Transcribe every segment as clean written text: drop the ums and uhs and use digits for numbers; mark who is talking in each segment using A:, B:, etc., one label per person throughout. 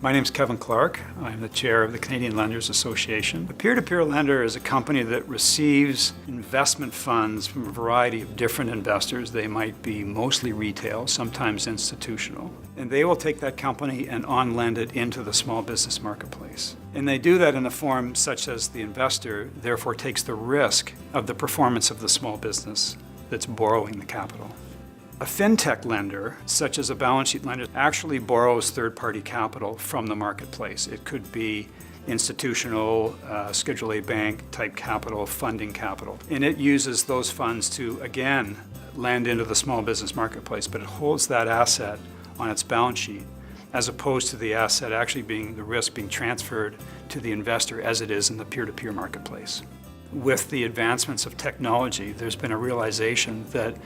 A: My name is Kevin Clark. I'm the chair of the Canadian Lenders Association. A peer-to-peer lender is a company that receives investment funds from a variety of different investors. They might be mostly retail, sometimes institutional. And they will take that company and on-lend it into the small business marketplace. And they do that in a form such as the investor therefore takes the risk of the performance of the small business that's borrowing the capital. A FinTech lender, such as a balance sheet lender, actually borrows third-party capital from the marketplace. It could be institutional, Schedule A bank type capital, funding capital. And it uses those funds to, again, lend into the small business marketplace, but it holds that asset on its balance sheet as opposed to the asset actually being the risk being transferred to the investor as it is in the peer-to-peer marketplace. With the advancements of technology, there's been a realization that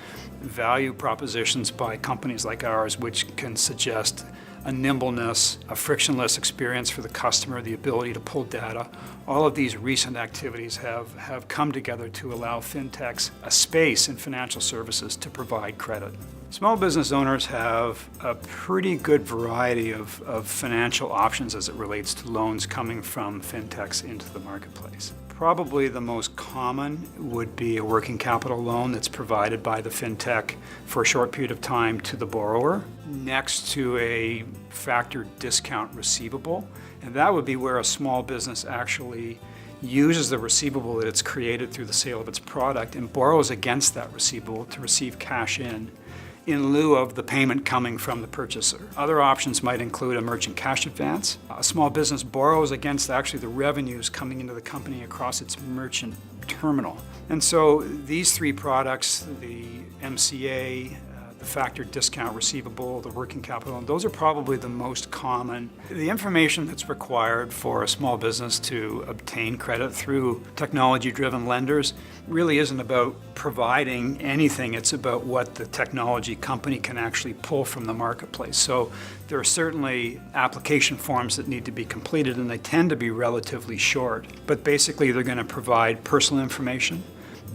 A: value propositions by companies like ours, which can suggest a nimbleness, a frictionless experience for the customer, the ability to pull data, all of these recent activities have come together to allow fintechs a space in financial services to provide credit. Small business owners have a pretty good variety of financial options as it relates to loans coming from fintechs into the marketplace. Probably the most common would be a working capital loan that's provided by the fintech for a short period of time to the borrower, next to a factored discount receivable. And that would be where a small business actually uses the receivable that it's created through the sale of its product and borrows against that receivable to receive cash in lieu of the payment coming from the purchaser. Other options might include a merchant cash advance. A small business borrows against actually the revenues coming into the company across its merchant terminal. And so these three products, the MCA, the factored discount receivable, the working capital, and those are probably the most common. The information that's required for a small business to obtain credit through technology-driven lenders really isn't about providing anything. It's about what the technology company can actually pull from the marketplace. So there are certainly application forms that need to be completed, and they tend to be relatively short. But basically, they're going to provide personal information,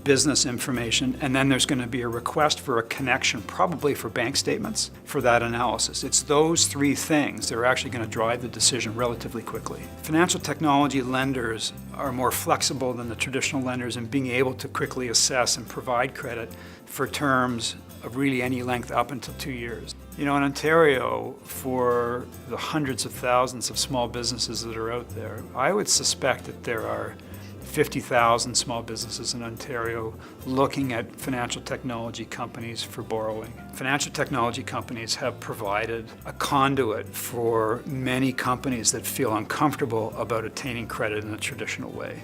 A: business information, and then there's going to be a request for a connection, probably for bank statements, for that analysis. It's those three things that are actually going to drive the decision relatively quickly. Financial technology lenders are more flexible than the traditional lenders in being able to quickly assess and provide credit for terms of really any length up until 2 years. You know, in Ontario, for the hundreds of thousands of small businesses that are out there, I would suspect that there are 50,000 small businesses in Ontario looking at financial technology companies for borrowing. Financial technology companies have provided a conduit for many companies that feel uncomfortable about attaining credit in a traditional way.